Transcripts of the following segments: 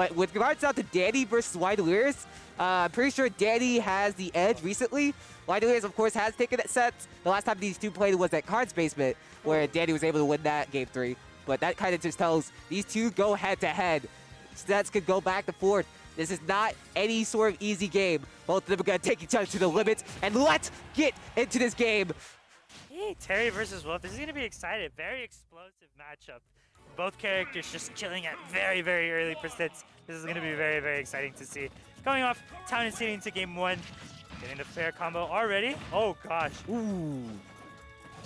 But with regards out to Dany versus YDelirious, I'm pretty sure Dany has the edge recently. YDelirious, of course, has taken it sets. The last time these two played was at Cards Basement, where Dany was able to win that Game 3. But that kind of just tells these two go head-to-head. Sets could go back and forth. This is not any sort of easy game. Both of them are going to take each other to the limits. And let's get into this game. Hey, Terry versus Wolf. This is going to be exciting. Very explosive matchup. Both characters just killing at very, very early percents. This is going to be very, very exciting to see. Going off Town and City into Game 1. Getting the fair combo already. Oh, gosh. Ooh.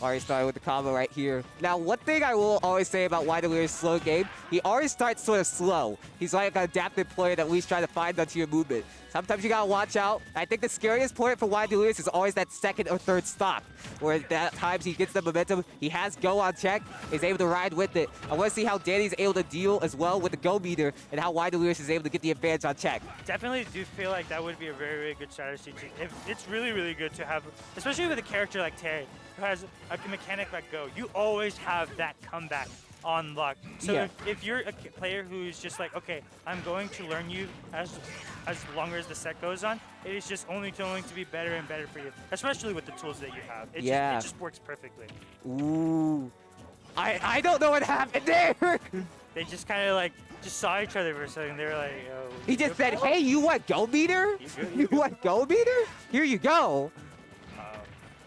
Already started with the combo right here. Now, one thing I will always say about YDelirious' slow game, he always starts sort of slow. He's like an adaptive player that we try to find onto your movement. Sometimes you gotta watch out. I think the scariest point for YDelirious is always that second or third stock, where at times he gets the momentum, he has go on check, is able to ride with it. I want to see how Dany's able to deal as well with the go meter, and how YDelirious is able to get the advantage on check. Definitely do feel like that would be a very, very good strategy. It's really, really good to have, especially with a character like Terry, who has a mechanic like Go. You always have that comeback on lock. So yeah. if you're a player who's just like, okay, I'm going to learn you as longer as the set goes on, it is just only going to be better and better for you, especially with the tools that you have. It just works perfectly. Ooh. I don't know what happened there. They just kind of like just saw each other for a second. They were like, oh. He just said, hey, you want go meter? You want go meter? Here you go.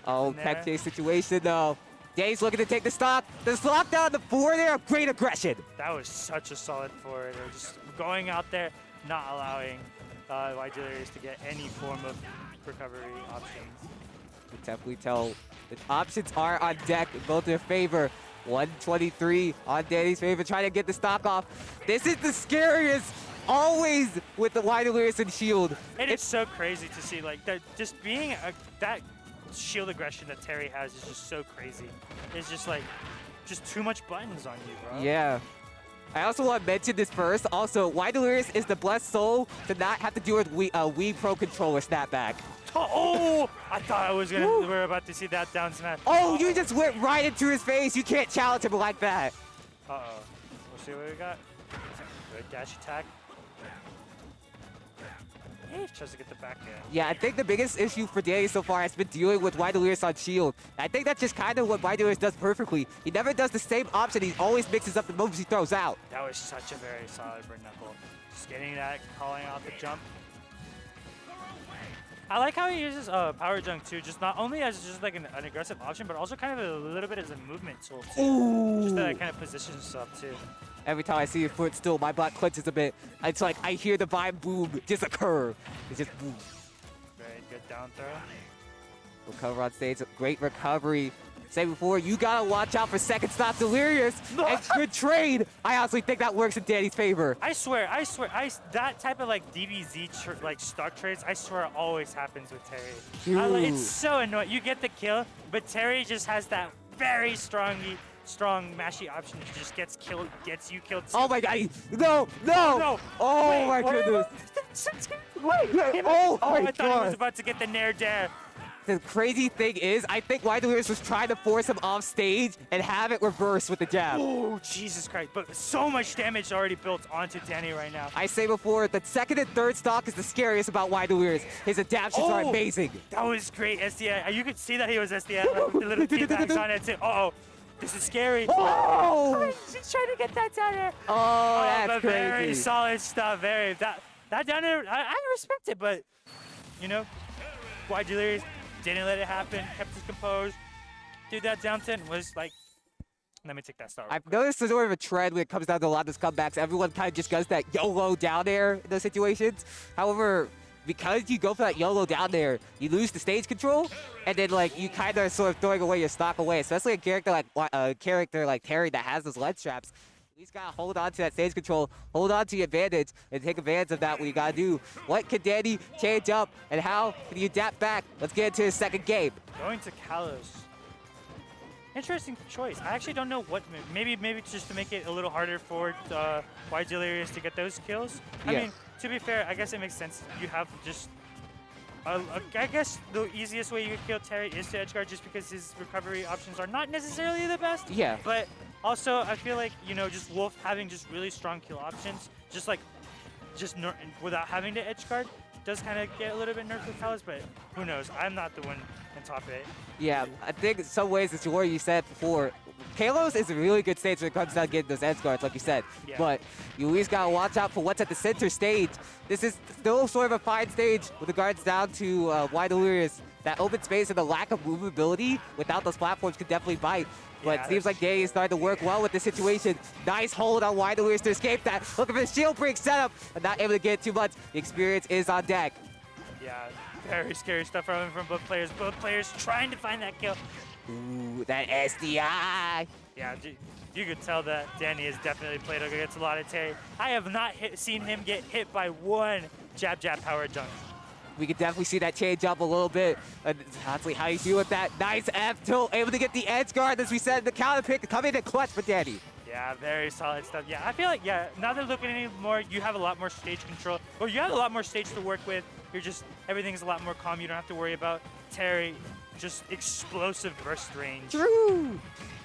Oh, tech chase situation though. Dany's looking to take the stock. The stock down the 4 there, great aggression. That was such a solid forward. They're just going out there, not allowing YDelirious to get any form of recovery options. You can definitely tell the options are on deck in both their favor. 123 on Dany's favor, trying to get the stock off. This is the scariest, always with the YDelirious and shield. It's so crazy to see, like, that just being that shield aggression that Terry has is just so crazy. It's just like, just too much buttons on you, bro. Yeah. I also want to mention this first. Also, YDelirious is the blessed soul to not have to deal with Wii Pro controller snapback. Oh! I thought we were about to see that down smash. Oh, you just went right into his face. You can't challenge him like that. Uh-oh. We'll see what we got. Good dash attack. He tries to get the back end. Yeah, I think the biggest issue for Dany so far has been dealing with YDelirious on shield. I think that's just kind of what YDelirious does perfectly. He never does the same option. He always mixes up the moves he throws out. That was such a very solid Burn Knuckle. Just getting that, calling out the jump. I like how he uses Power Jump too, just not only as just like an aggressive option, but also kind of a little bit as a movement tool too. Ooh. Just that kind of position stuff too. Every time I see your foot still, my butt clenches a bit. It's like I hear the vibe boom just occur. It's just boom. Very good down throw. Recover on stage, great recovery. Say before, you gotta watch out for second stop Delirious. And good trade. I honestly think that works in Dany's favor. I swear, that type of like DBZ like stock trades, I swear it always happens with Terry. It's so annoying. You get the kill, but Terry just has that very strong mashy option. He just gets you killed too. Oh my god, no. Oh wait, my goodness. Oh my god. I thought he was about to get the Nair Dare. The crazy thing is, I think YDelirious was trying to force him off stage and have it reverse with the jab. Oh, Jesus Christ. But so much damage already built onto Dany right now. I say before, the second and third stock is the scariest about YDelirious. His adaptions are amazing. That was great, SDI. You could see that he was SDI with the little teabags on it too. Uh-oh. This is scary. Oh! He's trying to get that down air. Oh, that's crazy. Very solid stuff. That down air, I respect it, but, you know, YDelirious didn't let it happen, kept his composure. Dude, that down 10 was like, let me take that star. I've noticed there's sort of a trend when it comes down to a lot of those comebacks. Everyone kind of just does that YOLO down there in those situations. However, because you go for that YOLO down there, you lose the stage control, and then like you kind of sort of throwing away your stock away. Especially a character like Terry that has those lead straps. You just gotta hold on to that stage control, hold on to your advantage, and take advantage of that when you gotta do. What can Dany change up, and how can you adapt back? Let's get into the second game. Going to Kalos. Interesting choice. I actually don't know what. Maybe just to make it a little harder for YDelirious to get those kills. I mean, to be fair, I guess it makes sense. You have just. I guess the easiest way you could kill Terry is to edgeguard, just because his recovery options are not necessarily the best. Yeah. But also, I feel like, you know, just Wolf having just really strong kill options, just like just without having to edge guard does kind of get a little bit nerfed with Kalos, but who knows? I'm not the one in top 8. Yeah, I think in some ways it's what you said before. Kalos is a really good stage when it comes down to getting those edge guards, like you said. Yeah. But you always gotta watch out for what's at the center stage. This is still sort of a fine stage with the guards down to YDelirious. That open space and the lack of movability without those platforms could definitely bite. But Yeah, it seems like Dany is starting to work well with the situation. Nice hold on YDelirious to escape that. Looking for the shield break setup, but not able to get too much. The experience is on deck. Yeah, very scary stuff from both players. Both players trying to find that kill. Ooh, that SDI. Yeah, you could tell that Dany has definitely played against a lot of Terry. I have not seen him get hit by one jab power dunk. We can definitely see that change up a little bit. Honestly, how you do with that nice F tilt, able to get the edge guard, as we said, the counter pick coming in clutch for Dany. Yeah, very solid stuff. Yeah, I feel like, yeah, now they're looking anymore, you have a lot more stage control, or you have a lot more stage to work with. You're just, everything's a lot more calm. You don't have to worry about Terry, just explosive burst range. True.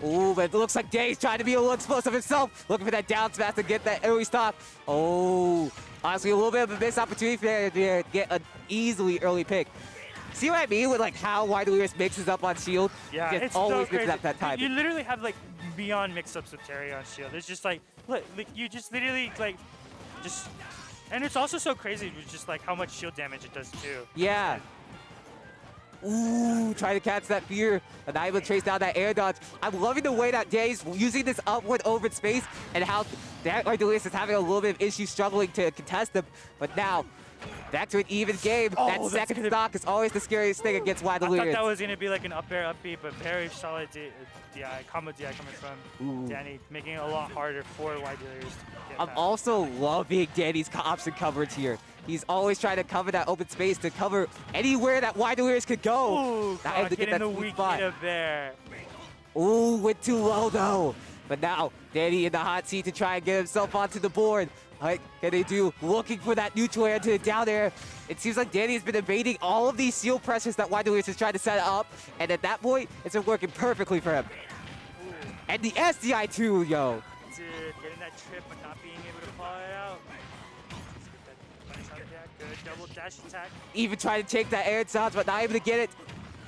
Ooh, but it looks like Dany's trying to be a little explosive himself. Looking for that down smash to get that early stop. Oh, honestly, a little bit of a missed opportunity for there to get an easily early pick. See what I mean with like how YDelirious mixes up on shield? Yeah, just it's always so mixes crazy. up that time. You literally have like beyond mix-ups with Terry on shield. It's just like, look, like you just literally like, just, and it's also so crazy with just like how much shield damage it does too. Yeah. Ooh, trying to catch that fear, and not able to trace down that air dodge. I'm loving the way that Dany's using this upward open space and how that YDelirious is having a little bit of issue struggling to contest them. But now, back to an even game. Oh, that second stock is always the scariest thing against YDelirious. I thought that was going to be like an up air, up B, but very solid DI, combo DI coming from Dany, making it a lot harder for YDelirious to get I'm past. also loving Dany's option coverage here. He's always trying to cover that open space to cover anywhere that YDelirious could go. Ooh, Not able to getting the sweet weak spot. hit up there. Ooh, went too low though. But now, Dany in the hot seat to try and get himself onto the board. What can they do? Looking for that neutral air to down air. It seems like Dany has been evading all of these shield pressures that YDelirious is trying to set up. And at that point, it's been working perfectly for him. And the SDI too, yo. Dude, getting that trip but not being able to pull it out. Let's get that nice out there. Good double dash attack. Even trying to take that air dodge, but not able to get it.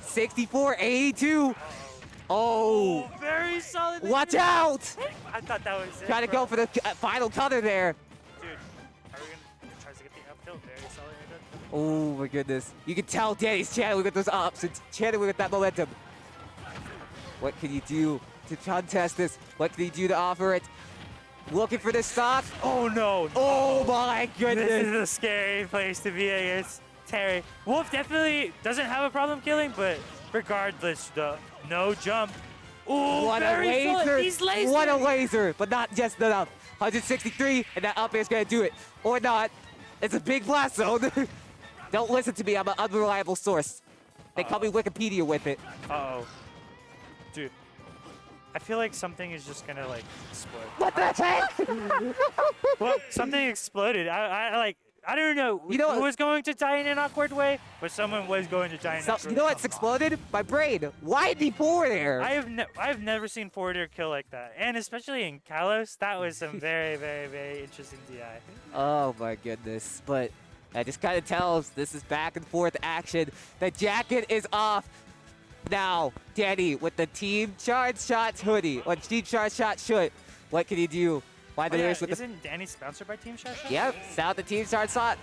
64-82. Oh, very solid. watch out! I thought that was it. Trying to go for the final cutter there. Dude, are we gonna try to get the up tilt? Very solid. Oh my goodness. You can tell Dany's channeling with those ups and channeling with that momentum. What can you do to contest this? What can you do to offer it? Looking for the stop. Oh no. Oh my goodness. This is a scary place to be against Terry. Wolf definitely doesn't have a problem killing, but regardless, no jump. Ooh, What a very solid. laser. He's laser. What a laser, but not just enough. 163, and that up air is going to do it. Or not. It's a big blast zone. Don't listen to me. I'm an unreliable source. They call me Wikipedia with it. Uh-oh. Dude, I feel like something is just gonna like explode. What the heck? Well, something exploded. I don't know, You know who was going to die in an awkward way, but someone was going to die in an awkward way. You know what's exploded? My brain. Why before there? I've never seen forward air kill like that, and especially in Kalos, that was some very, very, very interesting DI. Oh my goodness. But that just kind of tells this is back and forth action. The jacket is off. Now, Dany with the Team Charge Shots hoodie. Or Team Charge Shot should. What can he do? YDelirious with the... Isn't Dany sponsored by Team Shot? Yep, shout out to Team Charge Shot.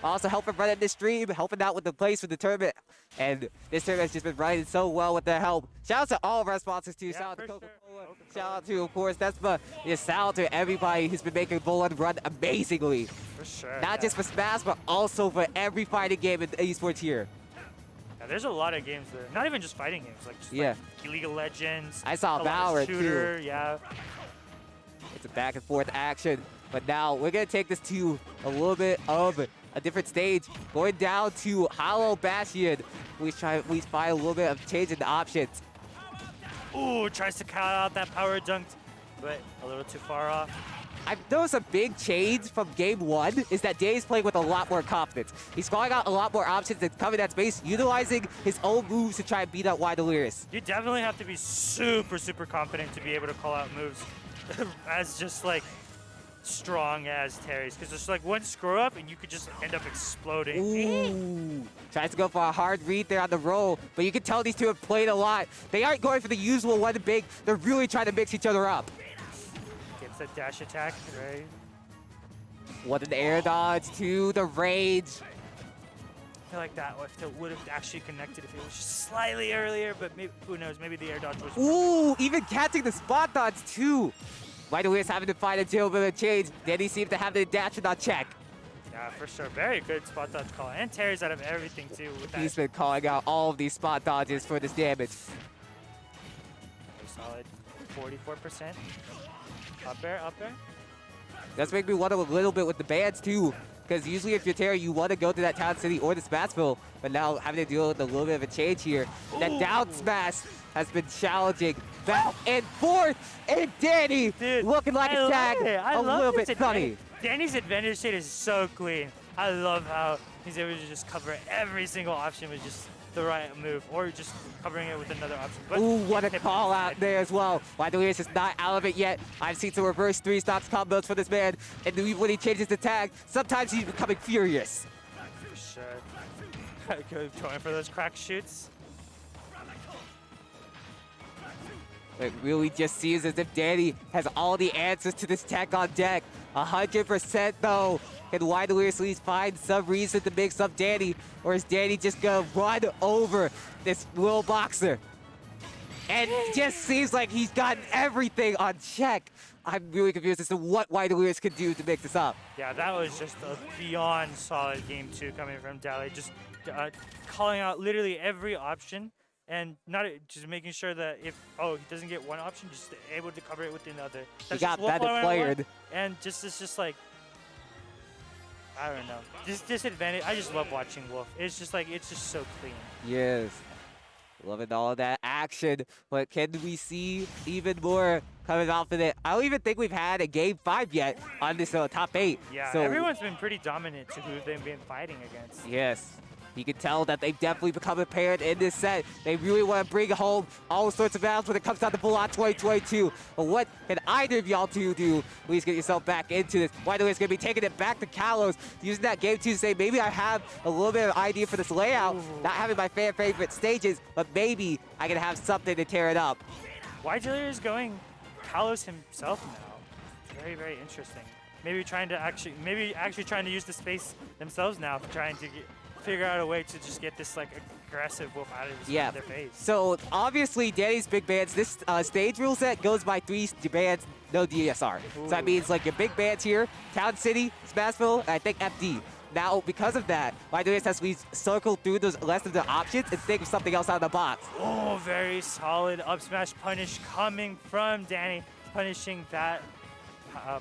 Also helping run this stream, helping out with the place for the tournament. And this tournament has just been running so well with their help. Shout out to all of our sponsors too. Yeah, Shout out to for Coca-Cola. sure. Shout out to, of course, Despa. Just shout out to everybody who's been making Volan run amazingly. For sure. Not just for Smash, but also for every fighting game in esports here. Yeah, there's a lot of games there. Not even just fighting games, like just Yeah. like League of Legends. I saw a lot of Valorant, shooter, too. Yeah. It's a back and forth action. But now we're going to take this to a little bit of a different stage. Going down to Hollow Bastion. We find a little bit of change in the options. Ooh, tries to cut out that power dunk, but a little too far off. I've noticed a big change from game one is that Dany's playing with a lot more confidence. He's calling out a lot more options and covering that space, utilizing his own moves to try and beat out YDelirious. You definitely have to be super, super confident to be able to call out moves as just like strong as Terry's, because it's like one screw up and you could just end up exploding. Ooh. Tries to go for a hard read there on the roll, but you can tell these two have played a lot. They aren't going for the usual one big. They're really trying to mix each other up. Gets that dash attack, right? What an air dodge to the rage. I feel like that would have actually connected if it was just slightly earlier, but maybe, who knows, maybe the air dodge was... Ooh, even catching the spot dodge too. YDelirious having to find a little bit of change. Dany seems to have the dash on check. Yeah, for sure. Very good spot dodge call. And Terry's out of everything too with that. He's been calling out all of these spot dodges for this damage. Solid 44%. Up air, up air. That's making me wonder a little bit with the bans too. Because usually if you're Terry, you want to go to that Town City or the Smashville, but now having to deal with a little bit of a change here. That down smash has been challenging. Back and forth, and Dany looking like a tag, a little bit funny. Dany's advantage state is so clean. I love how he's able to just cover every single option with just the right move, or just covering it with another option. But ooh, what a call out there as well. YDelirious is not out of it yet. I've seen some reverse 3-stocks combos for this man, and when he changes the tag, sometimes he's becoming furious. For sure. Going for those crack shoots. It really just seems as if Dany has all the answers to this tech on deck. 100% though. Can YDelirious at least find some reason to mix up Dany, or is Dany just gonna run over this little boxer? And it just seems like he's gotten everything on check. I'm really confused as to what YDelirious can do to make this up. Yeah, that was just a beyond solid game 2 coming from Dany. Just calling out literally every option. And not just making sure that if he doesn't get one option, just able to cover it with another. He got better played. And just it's just like, I don't know, this disadvantage. I just love watching Wolf. It's just like, it's just so clean. Yes, loving all that action. But can we see even more coming off of it? I don't even think we've had a game 5 yet on this top 8. Yeah, so everyone's been pretty dominant to who they've been fighting against. Yes. You can tell that they've definitely become apparent in this set. They really want to bring home all sorts of battles when it comes down to Volan 2022. But what can either of y'all two do? Please get yourself back into this. YDelirious is going to be taking it back to Kalos, using that game 2 to say, maybe I have a little bit of idea for this layout, not having my fan favorite stages, but maybe I can have something to tear it up. YDelirious is going Kalos himself now. Very, very interesting. Maybe actually trying to use the space themselves now, trying to figure out a way to just get this like aggressive Wolf out of their face. So obviously Dany's big bans, this stage rule set goes by 3 bans, no DSR. Ooh. So that means like your big bans here, Town City, Smashville, and I think FD. Now because of that, YDelirious has to circle through those rest of the options and think of something else out of the box. Oh, very solid up smash punish coming from Dany, punishing that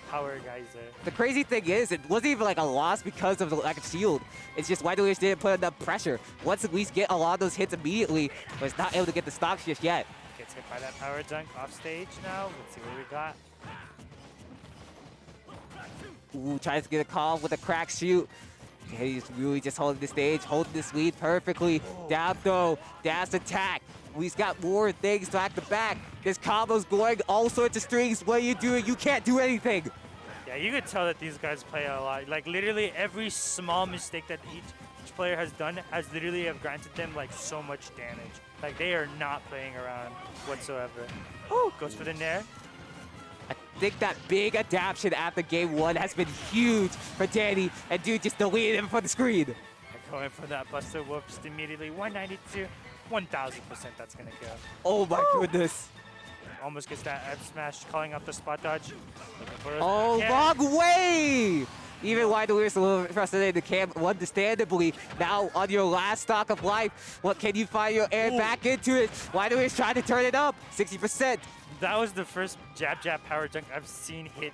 power geyser. The crazy thing is, it wasn't even like a loss because of the lack of shield. It's just YDelirious didn't put enough pressure. Once at least get a lot of those hits immediately, but it's not able to get the stocks just yet. Gets hit by that power dunk off stage now. Let's see what we got. Ooh, tries to get a call with a crack shoot. He's really just holding the stage, holding this lead perfectly. Down throw, dash attack. He's got more things back to back. This combo's going all sorts of strings. What are you doing? You can't do anything. Yeah, you could tell that these guys play a lot. Like literally every small mistake that each player has done has literally have granted them like so much damage. Like they are not playing around whatsoever. Oh, goes for the nair. I think that big adaptation after game 1 has been huge for Dany, and dude just deleted him from the screen. Going for that Buster Wolf just immediately. 192, 1000% that's gonna go. Oh my goodness. Almost gets that F smash, calling out the spot dodge. Oh, wrong way! Even YDelirious a little bit frustrated in the camp, understandably. Now on your last stock of life, what can you find your air back into it? YDelirious trying to turn it up, 60%. That was the first jab power dunk I've seen hit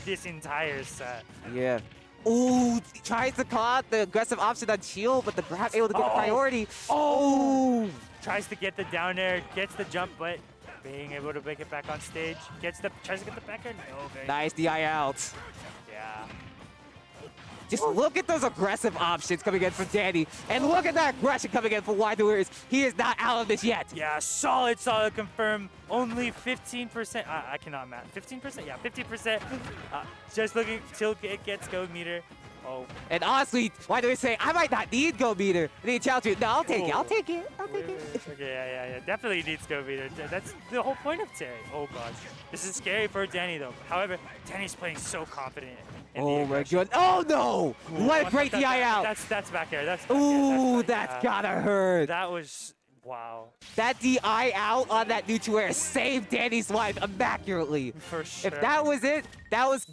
this entire set. Yeah. Ooh, tries to call out the aggressive option on shield, but the grab able to get the priority. Oh! Tries to get the down air, gets the jump, but being able to make it back on stage. Tries to get the back air. No, nice DI out. Yeah. Just look at those aggressive options coming in from Dany, and look at that aggression coming in from YDelirious. He is not out of this yet. Yeah, solid confirm. Only 15%. I cannot math. 15%? Yeah, 50%. Just looking till it gets go meter. Oh. And honestly, YDelirious saying, I might not need go meter. And he challenge you. No, I'll take it. I'll take it. I'll take it. Okay, yeah. Definitely needs go meter. That's the whole point of Terry. Oh gosh. This is scary for Dany though. However, Dany's playing so confident. Oh my god. Oh no! What a great DI out. That's back air. Ooh, that's gotta hurt. That was, wow. That DI out on that neutral air saved Dany's life immaculately. For sure. If that was it, that was